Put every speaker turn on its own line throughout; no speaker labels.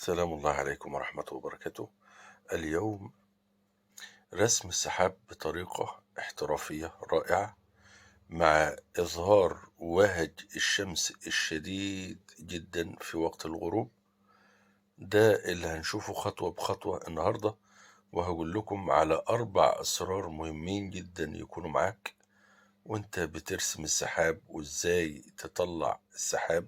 سلام الله عليكم ورحمة وبركاته. اليوم رسم السحاب بطريقة احترافية رائعة مع إظهار وهج الشمس الشديد جدا في وقت الغروب. ده اللي هنشوفه خطوة بخطوة النهاردة، وهقول لكم على 4 أسرار مهمين جدا يكونوا معاك وانت بترسم السحاب، وازاي تطلع السحاب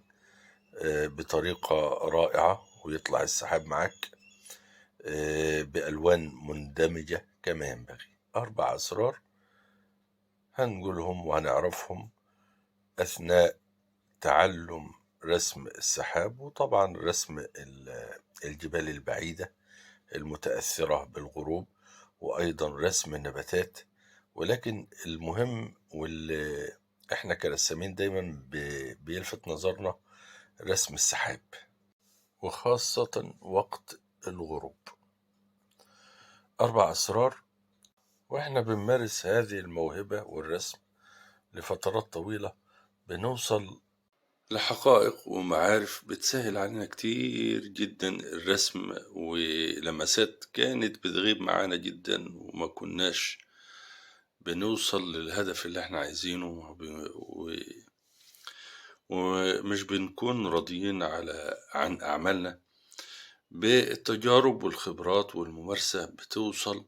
بطريقة رائعة ويطلع السحاب معاك بألوان مندمجة كما ينبغي. 4 أسرار هنقولهم وهنعرفهم أثناء تعلم رسم السحاب، وطبعا رسم الجبال البعيدة المتأثرة بالغروب، وأيضا رسم النباتات. ولكن المهم واللي احنا كرسامين دايما بيلفت نظرنا رسم السحاب، وخاصة وقت الغروب. 4 أسرار، واحنا بنمارس هذه الموهبة والرسم لفترات طويلة بنوصل لحقائق ومعارف بتسهل علينا كتير جدا الرسم، ولمسات كانت بتغيب معانا جدا وما كناش بنوصل للهدف اللي احنا عايزينه، ومش بنكون راضيين عن أعمالنا. بالتجارب والخبرات والممارسة بتوصل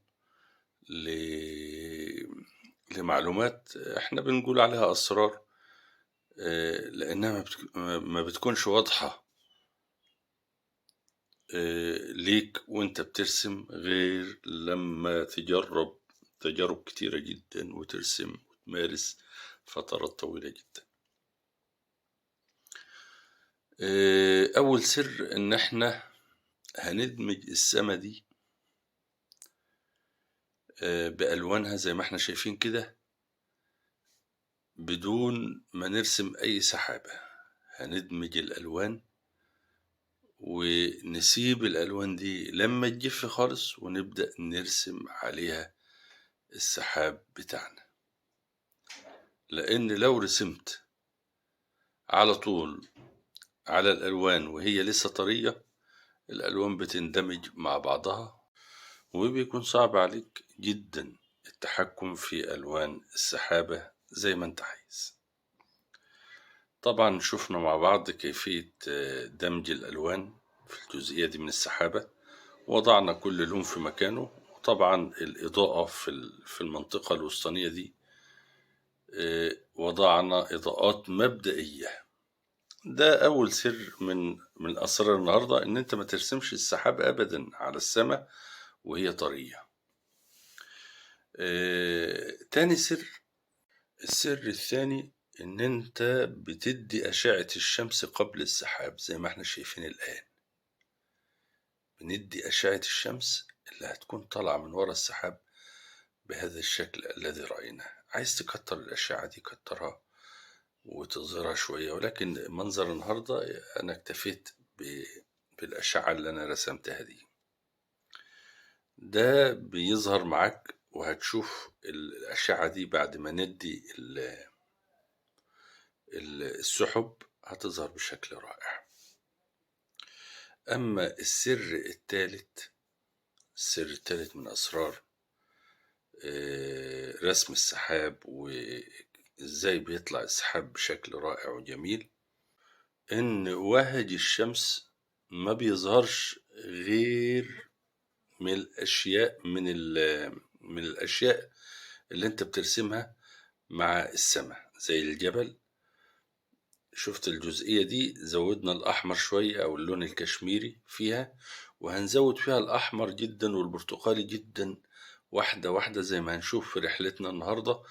لمعلومات احنا بنقول عليها أسرار، لأنها ما بتكونش واضحة ليك وانت بترسم غير لما تجرب تجارب كتيرة جدا وترسم وتمارس فترات طويلة جدا. أول سر إن احنا هندمج السما دي بألوانها زي ما احنا شايفين كده بدون ما نرسم أي سحابة. هندمج الألوان ونسيب الألوان دي لما تجف خالص ونبدأ نرسم عليها السحاب بتاعنا، لأن لو رسمت على طول على الألوان وهي لسه طرية، الألوان بتندمج مع بعضها وبيكون صعب عليك جدا التحكم في ألوان السحابة زي ما انت عايز. طبعا شفنا مع بعض كيفية دمج الألوان في الجزئية دي من السحابة، وضعنا كل لون في مكانه. وطبعا الإضاءة في المنطقة الوسطانية دي وضعنا إضاءات مبدئية. ده أول سر من أسرار النهاردة، إن أنت ما ترسمش السحاب أبدا على السماء وهي طرية. تاني سر، السر الثاني، إن أنت بتدي أشعة الشمس قبل السحاب زي ما احنا شايفين الآن. بندي أشعة الشمس اللي هتكون طالعة من ورا السحاب بهذا الشكل الذي رأيناه. عايز تكتر الأشعة دي كترها وتظهرها شوية، ولكن منظر النهاردة أنا اكتفيت بالأشعة اللي أنا رسمتها دي. ده بيظهر معاك وهتشوف الأشعة دي بعد ما ندي السحب هتظهر بشكل رائع. أما السر الثالث من أسرار رسم السحاب وإزاي بيطلع السحاب بشكل رائع وجميل، إن وهج الشمس ما بيظهرش غير من الأشياء اللي أنت بترسمها مع السماء زي الجبل. شفت الجزئية دي زودنا الأحمر شوية أو اللون الكشميري فيها، وهنزود فيها الأحمر جدا والبرتقالي جدا واحدة واحدة زي ما هنشوف في رحلتنا النهاردة.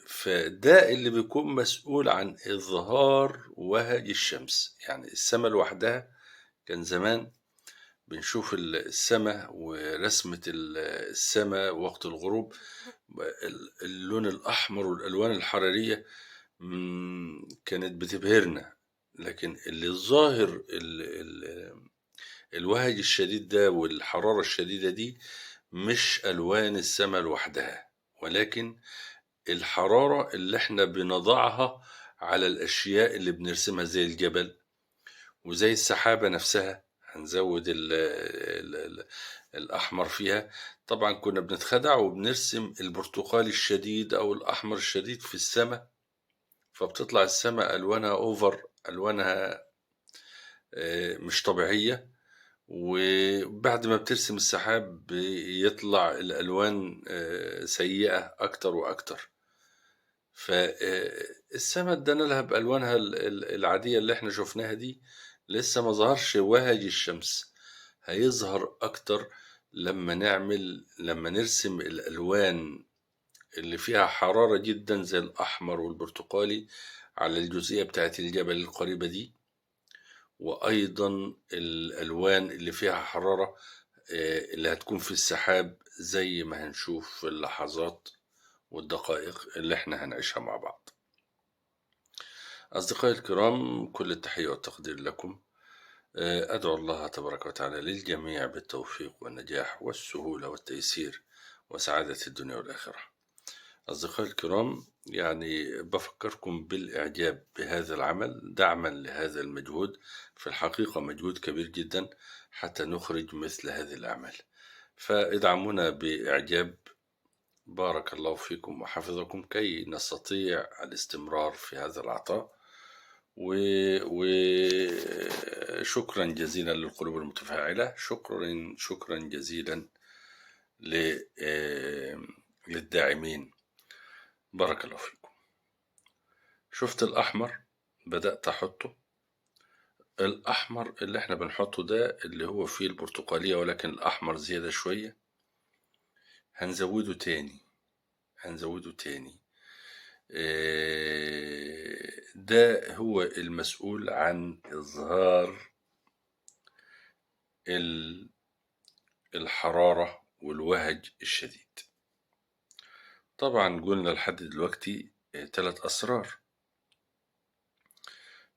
فده اللي بيكون مسؤول عن إظهار وهج الشمس. يعني السماء لوحدها كان زمان بنشوف السماء ورسمة السماء وقت الغروب اللون الأحمر والألوان الحرارية كانت بتبهرنا، لكن اللي ظاهر الوهج الشديد ده والحرارة الشديدة دي مش ألوان السماء لوحدها، ولكن الحرارة اللي احنا بنضعها على الأشياء اللي بنرسمها زي الجبل وزي السحابة نفسها هنزود ال الأحمر فيها. طبعا كنا بنتخدع وبنرسم البرتقالي الشديد أو الأحمر الشديد في السماء، فبتطلع السماء ألوانها أوفر، ألوانها مش طبيعية. وبعد ما بترسم السحاب بيطلع الألوان سيئة أكتر وأكتر. فالسما ادانا لها بألوانها العادية اللي احنا شفناها دي، لسه ما ظهرش وهج الشمس. هيظهر أكتر لما نرسم الألوان اللي فيها حرارة جدا زي الأحمر والبرتقالي على الجزئية بتاعت الجبل القريبة دي، وأيضا الألوان اللي فيها حرارة اللي هتكون في السحاب زي ما هنشوف في اللحظات والدقائق اللي احنا هنعيشها مع بعض. أصدقائي الكرام، كل التحية والتقدير لكم. أدعو الله تبارك وتعالى للجميع بالتوفيق والنجاح والسهولة والتيسير وسعادة الدنيا والآخرة. أصدقائي الكرام، يعني بفكركم بالإعجاب بهذا العمل دعما لهذا المجهود، في الحقيقة مجهود كبير جدا حتى نخرج مثل هذه الأعمال، فادعمونا بإعجاب. بارك الله فيكم وحفظكم كي نستطيع الاستمرار في هذا العطاء. وشكرا جزيلا للقلوب المتفاعلة، شكرا جزيلا للداعمين. بارك الله فيكم. شفت الأحمر بدأت أحطه، الأحمر اللي احنا بنحطه ده اللي هو فيه البرتقالية ولكن الأحمر زيادة شوية، هنزوده تاني. ده هو المسؤول عن إظهار الحرارة والوهج الشديد. طبعا قلنا لحد دلوقتي 3 أسرار،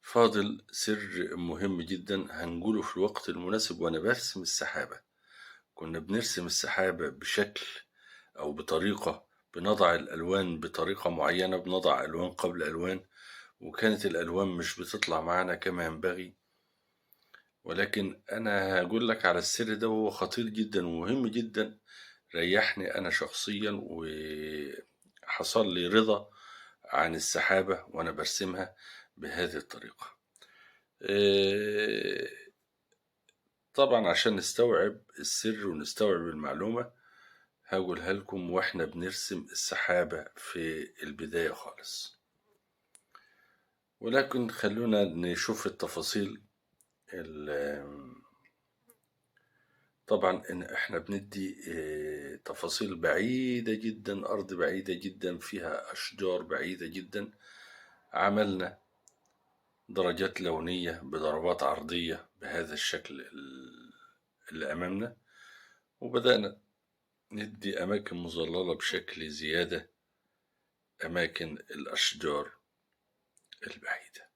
فاضل سر مهم جدا هنقوله في الوقت المناسب. وأنا برسم السحابة كنا بنرسم السحابة بشكل أو بطريقة، بنضع الألوان بطريقة معينة، بنضع ألوان قبل ألوان، وكانت الألوان مش بتطلع معنا كما ينبغي. ولكن أنا هقول لك على السر ده، وهو خطير جدا ومهم جدا، ريحني أنا شخصيا وحصل لي رضا عن السحابة وأنا برسمها بهذه الطريقة. طبعا عشان نستوعب السر ونستوعب المعلومة هقولها لكم واحنا بنرسم السحابة في البداية خالص، ولكن خلونا نشوف التفاصيل. طبعا إن احنا بندي تفاصيل بعيدة جدا، أرض بعيدة جدا فيها أشجار بعيدة جدا، عملنا درجات لونية بضربات عرضية بهذا الشكل اللي أمامنا، وبدأنا ندي أماكن مظللة بشكل زيادة، أماكن الأشجار البعيدة.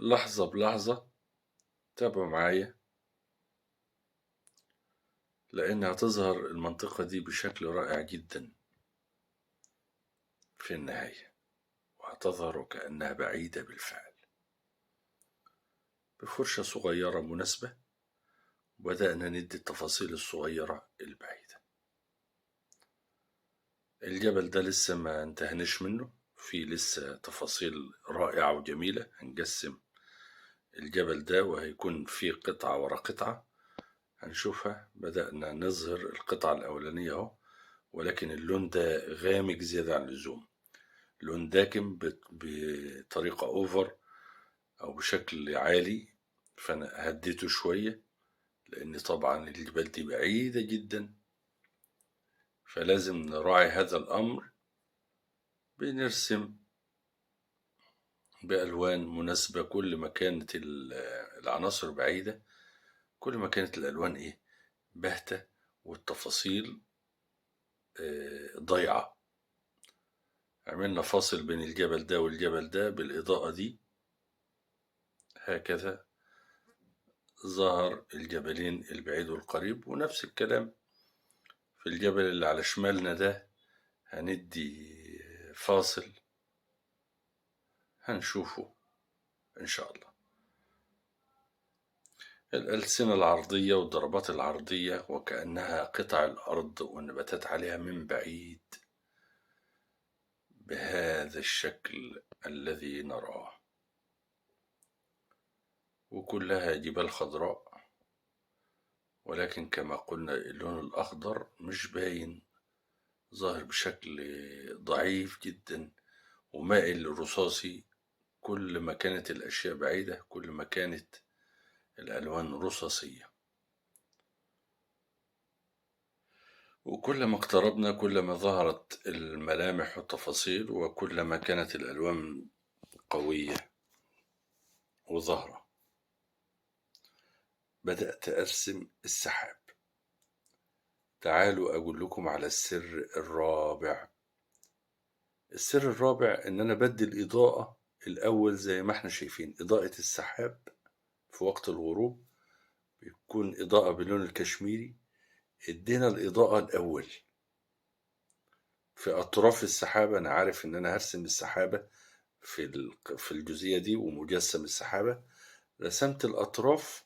لحظة بلحظة تابعوا معايا، لأن هتظهر المنطقة دي بشكل رائع جدا في النهاية، وهتظهر كأنها بعيدة بالفعل. بفرشة صغيرة مناسبة بدأنا ندي التفاصيل الصغيرة البعيدة. الجبل ده لسه ما انتهناش منه، في لسه تفاصيل رائعة وجميلة. هنقسم الجبل ده وهيكون في قطعة ورا قطعة هنشوفها. بدأنا نظهر القطعة الأولانية اهو، ولكن اللون ده غامق زيادة عن اللزوم، لون داكن بطريقة أوفر أو بشكل عالي، فأنا هديته شوية لأن طبعا الجبال دي بعيدة جدا، فلازم نراعي هذا الأمر. بنرسم بألوان مناسبة، كل ما كانت العناصر بعيدة كل ما كانت الألوان باهتة والتفاصيل ضيعة. عملنا فاصل بين الجبل ده والجبل ده بالإضاءة دي، هكذا ظهر الجبلين البعيد والقريب. ونفس الكلام في الجبل اللي على شمالنا ده، هندي فاصل هنشوفه إن شاء الله. الألسنة العرضية والضربات العرضية وكأنها قطع الأرض والنباتات عليها من بعيد بهذا الشكل الذي نراه، وكلها جبال خضراء، ولكن كما قلنا اللون الأخضر مش باين، ظاهر بشكل ضعيف جدا ومائل رصاصي. كل ما كانت الأشياء بعيدة كل ما كانت الألوان رصاصية، وكل ما اقتربنا كل ما ظهرت الملامح والتفاصيل، وكل ما كانت الألوان قوية وظاهرة. بدأت أرسم السحاب. تعالوا أقول لكم على السر الرابع. السر الرابع إن أنا بدي الإضاءة الأول زي ما احنا شايفين. إضاءة السحاب في وقت الغروب بيكون إضاءة بلون الكشميري. ادينا الإضاءة الأول في أطراف السحابة. أنا عارف إن أنا هرسم السحابة في الجزئية دي ومجسم السحابة. رسمت الأطراف،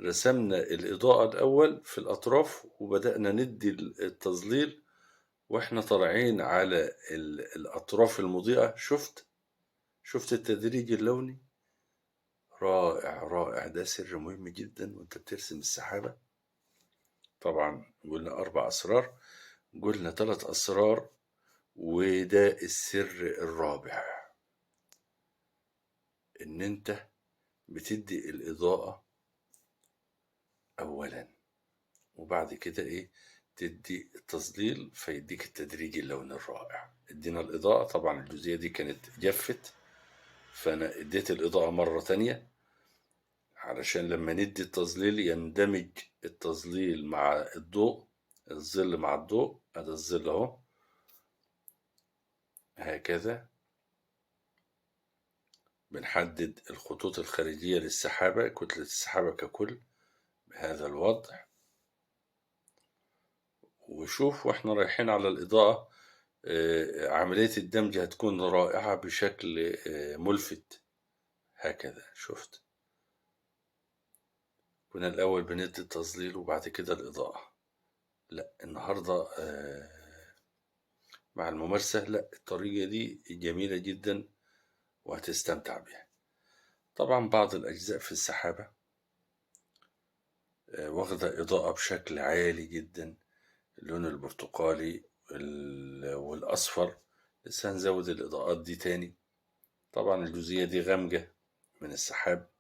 رسمنا الإضاءة الأول في الأطراف وبدأنا ندي التظليل وإحنا طالعين على الأطراف المضيئة. شفت التدريج اللوني؟ رائع رائع. ده سر مهم جدا وانت بترسم السحابة. طبعا قلنا 4 أسرار، قلنا 3 أسرار، وده السر الرابع، إن أنت بتدي الإضاءة أولا وبعد كده إيه تدي التظليل فيديك التدريج اللون الرائع. ادينا الإضاءة. طبعا الجزئية دي كانت جفت، فأنا اديت الإضاءة مرة تانية علشان لما ندي التظليل يندمج التظليل مع الضوء، الظل مع الضوء. هذا الظل اهو هكذا. بنحدد الخطوط الخارجية للسحابة، كتلة السحابة ككل بهذا الوضع. وشوف واحنا رايحين على الإضاءة عملية الدمج هتكون رائعة بشكل ملفت هكذا. شفت؟ كنا الأول بندي التظليل وبعد كده الإضاءة. لا، النهاردة مع الممارسة لا، الطريقة دي جميلة جدا وهتستمتع بها. طبعا بعض الأجزاء في السحابة واخدة إضاءة بشكل عالي جدا، اللون البرتقالي والأصفر. لسه هنزود الإضاءات دي تاني. طبعا الجزئية دي غامجة من السحاب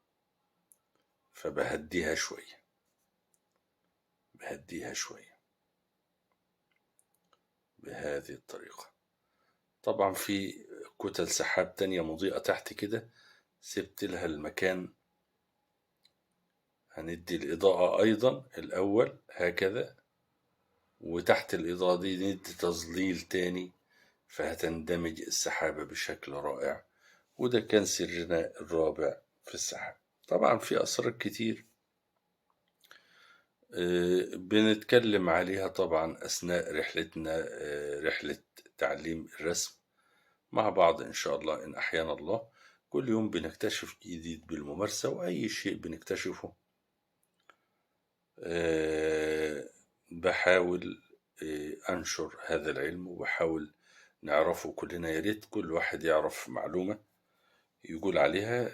فبهديها شوية، بهذه الطريقة. طبعا في كتل سحاب تانية مضيئة تحت كده سبت لها المكان. هندي الإضاءة أيضا الأول هكذا، وتحت الإضاءة دي ندي تظليل تاني فهتندمج السحابة بشكل رائع. وده كان سرنا الرابع في السحاب. طبعا في أسرار كتير بنتكلم عليها طبعا أثناء رحلتنا، رحلة تعليم الرسم مع بعض إن شاء الله إن أحيانا الله. كل يوم بنكتشف جديد بالممارسة، وأي شيء بنكتشفه بحاول أنشر هذا العلم وبحاول نعرفه كلنا. يا ريت كل واحد يعرف معلومة يقول عليها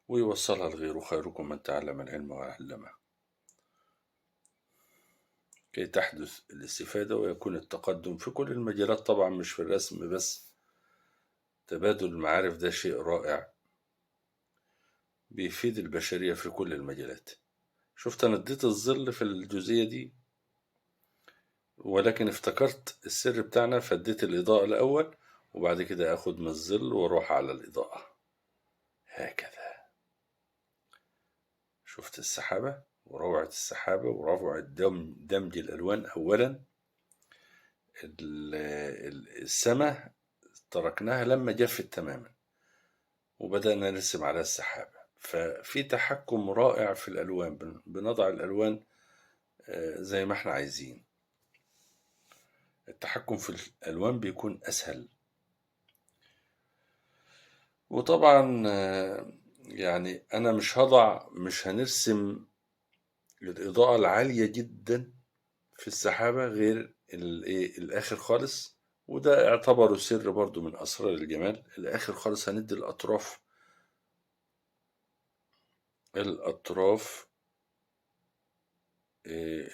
ويوصلها لغيره. خيركم من تعلم العلم وعلمه كي تحدث الاستفادة ويكون التقدم في كل المجالات. طبعا مش في الرسم بس، تبادل المعارف ده شيء رائع بيفيد البشرية في كل المجالات. شفت أنا اديت الظل في الجزئية دي ولكن افتكرت السر بتاعنا فاديت الإضاءة الأول وبعد كده أخد من الظل وأروح على الإضاءة هكذا. شفت السحابة وروعة السحابة وروعة دمج الألوان. أولا السماء تركناها لما جفت تماما وبدأنا نرسم على السحابة، ففي تحكم رائع في الألوان. بنضع الألوان زي ما احنا عايزين. التحكم في الألوان بيكون أسهل. وطبعا يعني أنا مش هنرسم الإضاءة العالية جدا في السحابة غير الآخر خالص، وده اعتبره سر برضو من أسرار الجمال. الآخر خالص هندي الأطراف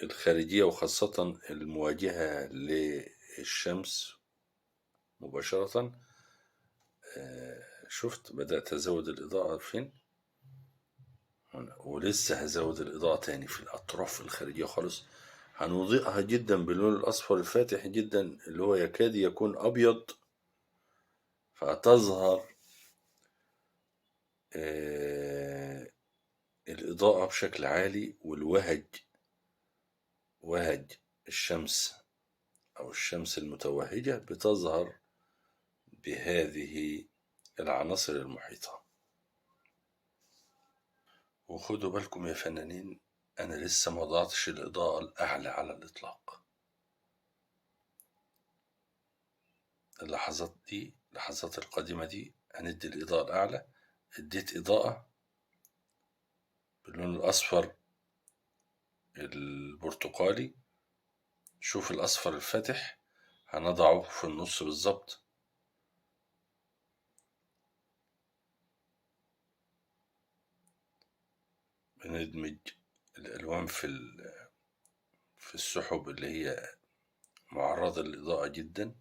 الخارجية، وخاصة المواجهة للشمس مباشرة. شفت بدأت أزود الإضاءة فين هنا، ولسه هزود الإضاءة تاني في الأطراف الخارجية خالص. هنضيئها جدا باللون الأصفر الفاتح جدا اللي هو يكاد يكون أبيض، فتظهر الإضاءة بشكل عالي، وهج الشمس أو الشمس المتوهجة بتظهر بهذه العناصر المحيطة. وخدوا بالكم يا فنانين، أنا لسه ما ضعتش الإضاءة الأعلى على الإطلاق. اللحظات القادمة دي هندي الإضاءة الأعلى. اديت إضاءة باللون الأصفر البرتقالي، شوف الأصفر الفاتح هنضعه في النص بالظبط. بندمج الألوان في السحب اللي هي معرضة للإضاءة جدا.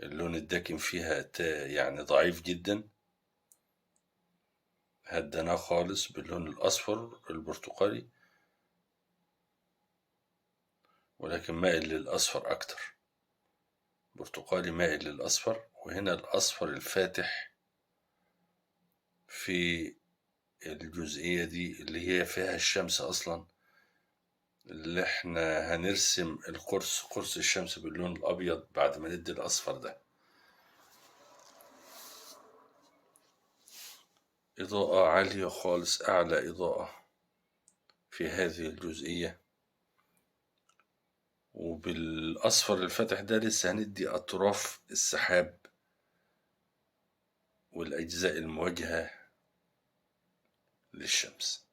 اللون الداكن فيها يعني ضعيف جدا، هدناه خالص باللون الأصفر البرتقالي، ولكن مائل للأصفر أكتر. برتقالي مائل للأصفر، وهنا الأصفر الفاتح في الجزئية دي اللي هي فيها الشمس أصلا، اللي احنا هنرسم قرص الشمس باللون الأبيض بعد ما ندي الأصفر ده. إضاءة عالية خالص، أعلى إضاءة في هذه الجزئية. وبالأصفر الفاتح ده لسه هندي أطراف السحاب والأجزاء المواجهة للشمس.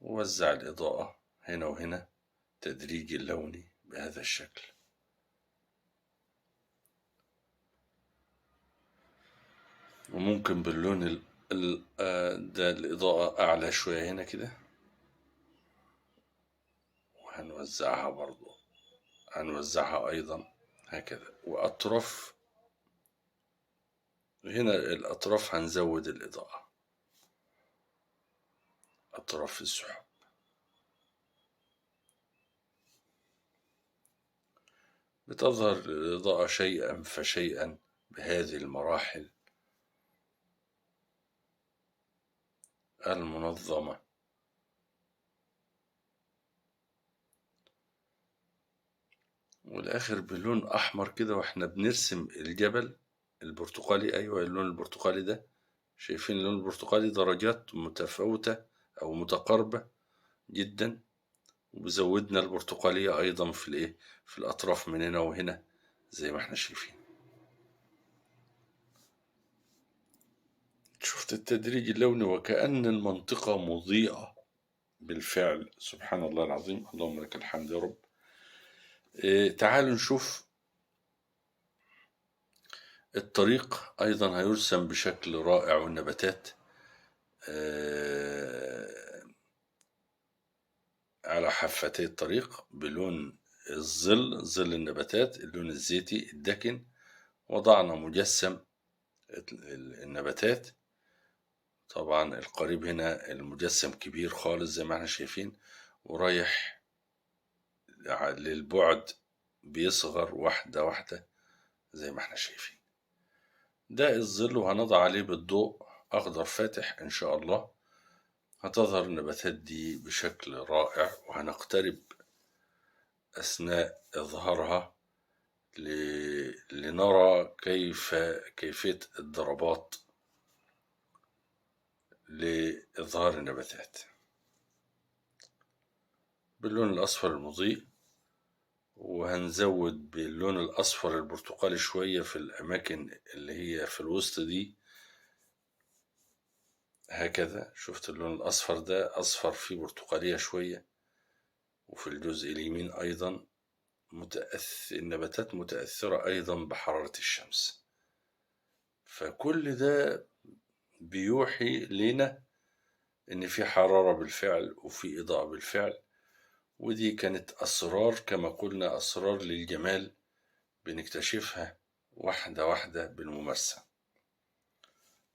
ووزع الإضاءة هنا وهنا تدريجي اللوني بهذا الشكل. وممكن باللون ده الإضاءة أعلى شوية هنا كده، وهنوزعها برضو، هنوزعها أيضا هكذا. وأطراف هنا الأطراف هنزود الإضاءة، أطراف السحب. بتظهر الإضاءة شيئا فشيئا بهذه المراحل المنظمة. والآخر بلون أحمر كده وإحنا بنرسم الجبل البرتقالي. أيوة اللون البرتقالي ده، شايفين اللون البرتقالي درجات متفاوتة أو متقاربة جدا. وزودنا البرتقالية أيضا في الأطراف من هنا وهنا زي ما احنا شايفين. شفت التدريج اللوني، وكأن المنطقة مضيئة بالفعل. سبحان الله العظيم، اللهم لك الحمد يا رب. تعالوا نشوف الطريق أيضا هيرسم بشكل رائع، والنباتات على حفتي الطريق بلون ظل النباتات اللون الزيتي الداكن. وضعنا مجسم النباتات. طبعا القريب هنا المجسم كبير خالص زي ما احنا شايفين، ورايح للبعد بيصغر واحدة واحدة زي ما احنا شايفين. ده الظل، وهنضع عليه بالضوء أخضر فاتح إن شاء الله. هتظهر النباتات دي بشكل رائع، وهنقترب أثناء إظهارها لنرى كيفية الضربات لإظهار النباتات. باللون الأصفر المضيء، وهنزود باللون الأصفر البرتقالي شوية في الأماكن اللي هي في الوسط دي. هكذا شفت اللون الأصفر ده أصفر فيه برتقالية شوية، وفي الجزء اليمين أيضا النباتات متأثرة أيضا بحرارة الشمس. فكل ده بيوحي لنا إن في حرارة بالفعل وفي إضاءة بالفعل. ودي كانت أسرار، كما قلنا، أسرار للجمال بنكتشفها واحدة واحدة بالممارسة.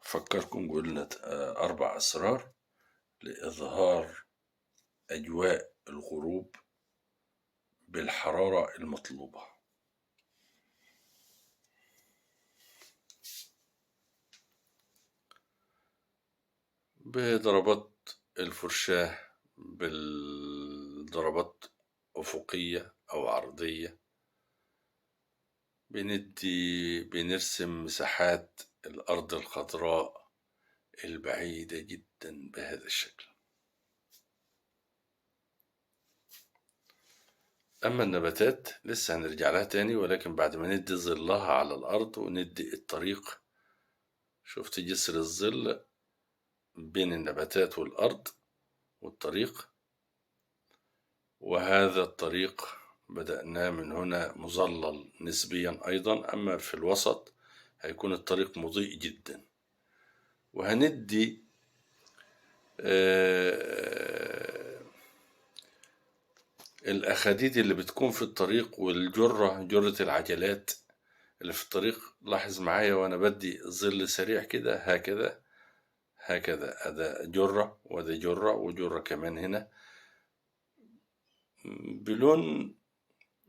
فكركم قلنا 4 أسرار لإظهار أجواء الغروب بالحرارة المطلوبة. بضربات الفرشاة، بالضربات أفقية أو عرضية، بنرسم مساحات الأرض الخضراء البعيدة جدا بهذا الشكل. أما النباتات لسه هنرجع لها تاني، ولكن بعد ما ندي ظلها على الأرض وندي الطريق. شفت جسر الظل بين النباتات والأرض والطريق، وهذا الطريق بدأناه من هنا مظلل نسبيا أيضا، أما في الوسط هيكون الطريق مضيء جدا. وهندي الأخاديد اللي بتكون في الطريق جرة العجلات اللي في الطريق. لاحظ معايا وأنا بدي ظل سريع كده، هكذا هكذا، أدا جرة وده جرة وجرة كمان هنا، بلون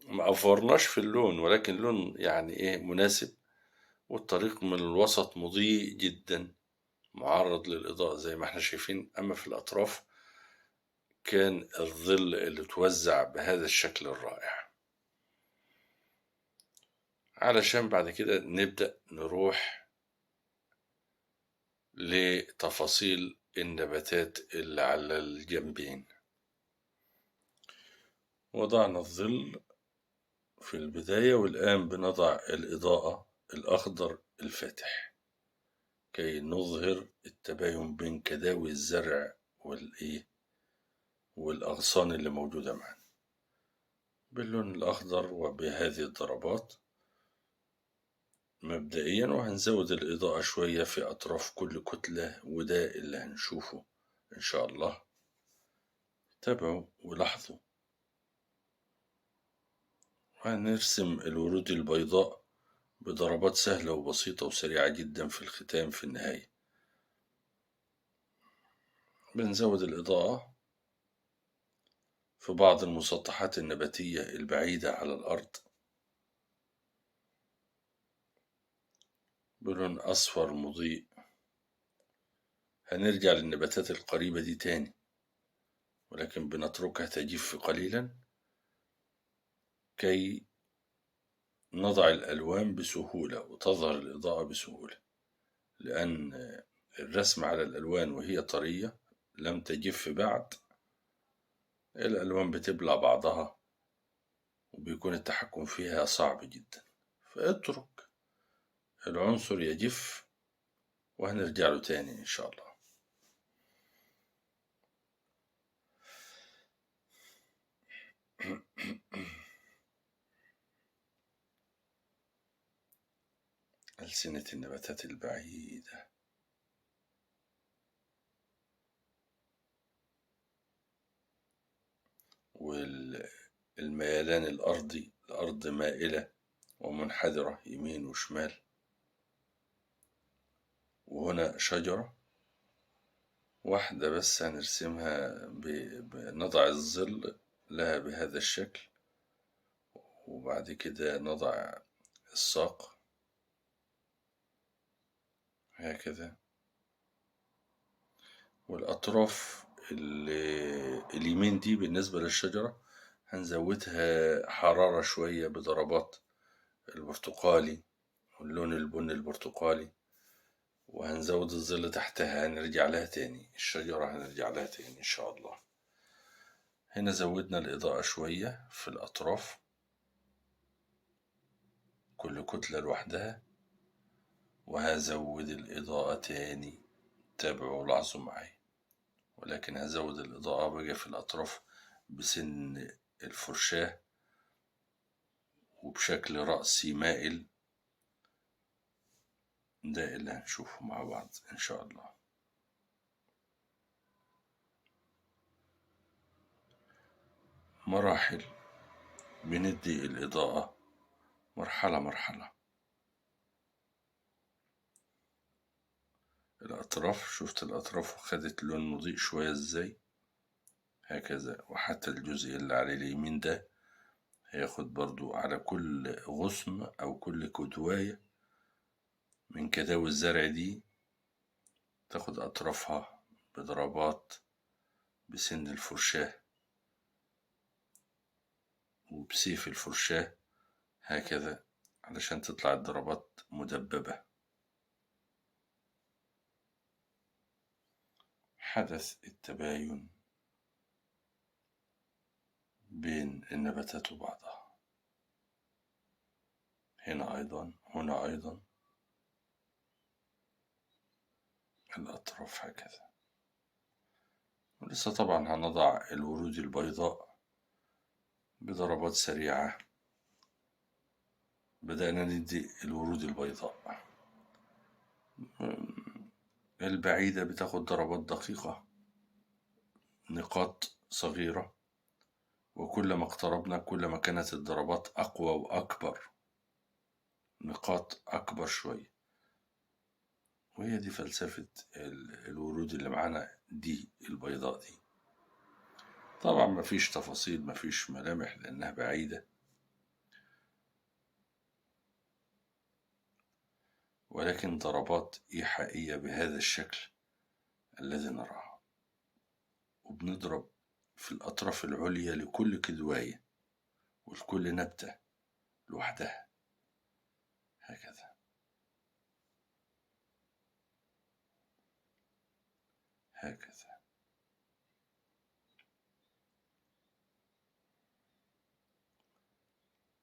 ما أفورناش في اللون، ولكن لون يعني إيه مناسب. والطريق من الوسط مضيء جدا معرض للإضاءة زي ما احنا شايفين. أما في الأطراف كان الظل اللي توزع بهذا الشكل الرائع. علشان بعد كده نبدأ نروح لتفاصيل النباتات اللي على الجنبين. وضعنا الظل في البداية، والآن بنضع الإضاءة الأخضر الفاتح كي نظهر التباين بين كداوي الزرع والأغصان اللي موجودة معنا باللون الأخضر وبهذه الضربات مبدئيا. وهنزود الإضاءة شوية في أطراف كل كتلة، وده اللي هنشوفه إن شاء الله. تابعوا ولاحظوا. وهنرسم الورود البيضاء بضربات سهلة وبسيطة وسريعة جدا في الختام في النهاية. بنزود الإضاءة في بعض المسطحات النباتية البعيدة على الأرض بلون أصفر مضيء. هنرجع للنباتات القريبة دي تاني، ولكن بنتركها تجف قليلا كي نضع الألوان بسهولة وتظهر الإضاءة بسهولة، لأن الرسم على الألوان وهي طرية لم تجف بعد، الألوان بتبلع بعضها وبيكون التحكم فيها صعب جدا. فاترك العنصر يجف وهنرجع له تاني إن شاء الله. ألسنة النباتات البعيدة والميلان الأرضي، الأرض مائلة ومنحدرة يمين وشمال. وهنا شجرة واحدة بس هنرسمها نضع الظل لها بهذا الشكل، وبعد كده نضع الساق هكذا. والأطراف اليمين دي بالنسبة للشجرة هنزودها حرارة شوية بضربات البرتقالي واللون البني البرتقالي، وهنزود الظل تحتها. هنرجع لها تاني، الشجرة هنرجع لها تاني إن شاء الله. هنا زودنا الإضاءة شوية في الأطراف، كل كتلة لوحدها، وهزود الإضاءة تاني. تابعوا ولاحظوا معايا. ولكن هزود الإضاءة بقى في الأطراف بسن الفرشاة وبشكل رأسي مائل. ده اللي هنشوفه مع بعض إن شاء الله. مراحل بندي الإضاءة مرحلة مرحلة. الأطراف، شفت الأطراف خدت لون مضيء شوية إزاي، هكذا. وحتى الجزء اللي على اليمين ده هياخد برضو على كل غصن أو كل كدواية من كداوي الزرع دي، تاخد أطرافها بضربات بسن الفرشاة وبسيف الفرشاة، هكذا، علشان تطلع الضربات مدببة. حدث التباين بين النباتات وبعضها، هنا أيضا، هنا أيضا، الأطراف هكذا. ولسه طبعا هنضع الورود البيضاء بضربات سريعة. بدأنا ندي الورود البيضاء، البعيدة بتاخد ضربات دقيقة، نقاط صغيرة، وكل ما اقتربنا كل ما كانت الضربات أقوى وأكبر، نقاط أكبر شوية. وهي دي فلسفة الورود اللي معانا دي البيضاء دي. طبعا مفيش تفاصيل، مفيش ملامح لأنها بعيدة، ولكن ضربات إيحائية بهذا الشكل الذي نراه. وبنضرب في الأطراف العليا لكل كدواية ولكل نبتة لوحدها، هكذا، هكذا.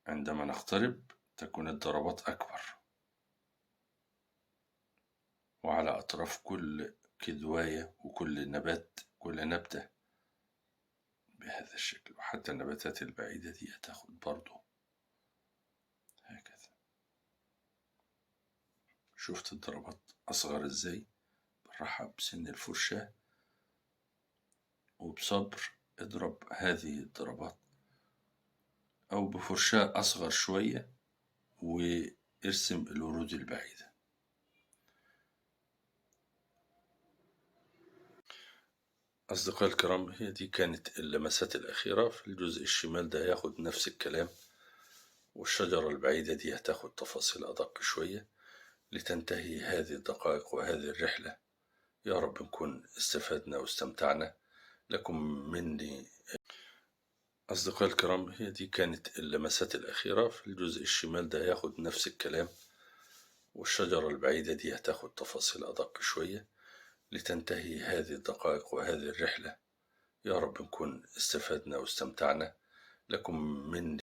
عندما نقترب تكون الضربات أكبر، وعلى أطراف كل كدواية وكل نبات، كل نبتة بهذا الشكل. وحتى النباتات البعيدة دي هتاخد برضو هكذا. شفت الضربات أصغر إزاي؟ بالراحة بسن الفرشاة وبصبر. اضرب هذه الضربات أو بفرشاة أصغر شوية وارسم الورود البعيدة. أصدقائي الكرام، هي دي كانت اللمسات الأخيرة. في الجزء الشمال ده هياخد نفس الكلام، والشجرة البعيدة دي هتاخد تفاصيل أدق شوية لتنتهي هذه الدقائق وهذه الرحلة. يا رب نكون استفدنا واستمتعنا. لكم مني. أصدقائي الكرام، هي دي كانت اللمسات الأخيرة. في الجزء الشمال ده هياخد نفس الكلام، والشجرة البعيدة دي هتاخد تفاصيل أدق شوية لتنتهي هذه الدقائق وهذه الرحلة. يا رب نكون استفدنا واستمتعنا. لكم مني